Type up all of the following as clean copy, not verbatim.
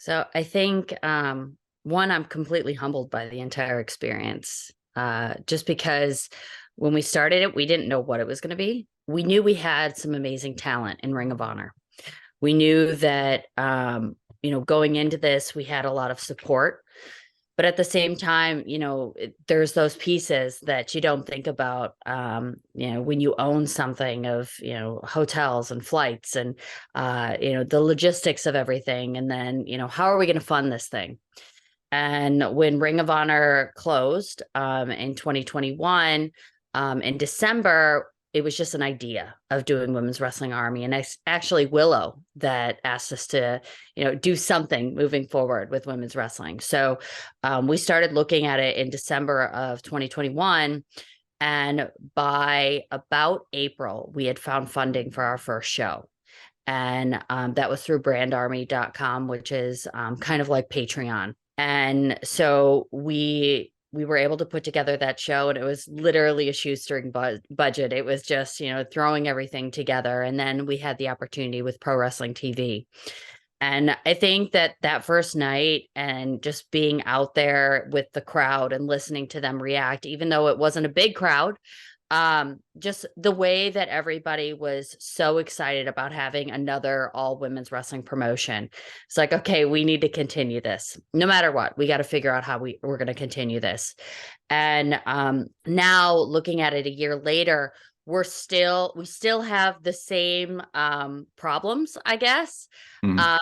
So I think one, I'm completely humbled by the entire experience. Just because when we started it, we didn't know what it was going to be. We knew we had some amazing talent in Ring of Honor. We knew that going into this, we had a lot of support. But at the same time, there's those pieces that you don't think about, when you own something of, hotels and flights and, the logistics of everything. And then, how are we going to fund this thing? And when Ring of Honor closed in 2021, in December, it was just an idea of doing Women's Wrestling Army. And actually Willow that asked us to, do something moving forward with women's wrestling. So we started looking at it in December of 2021. And by about April, we had found funding for our first show. And that was through brandarmy.com, which is kind of like Patreon. And so we were able to put together that show, and it was literally a shoestring budget. It was just, throwing everything together. And then we had the opportunity with Pro Wrestling TV. And I think that first night and just being out there with the crowd and listening to them react, even though it wasn't a big crowd, just the way that everybody was so excited about having another all women's wrestling promotion. It's like, okay, we need to continue this no matter what. We got to figure out how we're going to continue this. And now looking at it a year later, we still have the same problems, I guess. Mm. Um,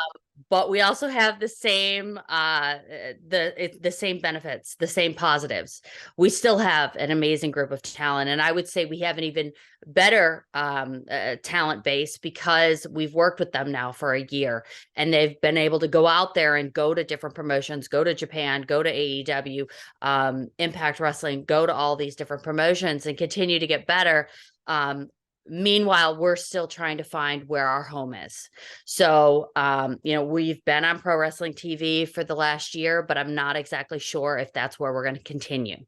but we also have the same the same benefits, the same positives. We still have an amazing group of talent, and I would say we have an even better talent base because we've worked with them now for a year, and they've been able to go out there and go to different promotions, go to Japan, go to AEW, Impact Wrestling, go to all these different promotions and continue to get better. Meanwhile, we're still trying to find where our home is. So, we've been on Pro Wrestling TV for the last year, but I'm not exactly sure if that's where we're going to continue.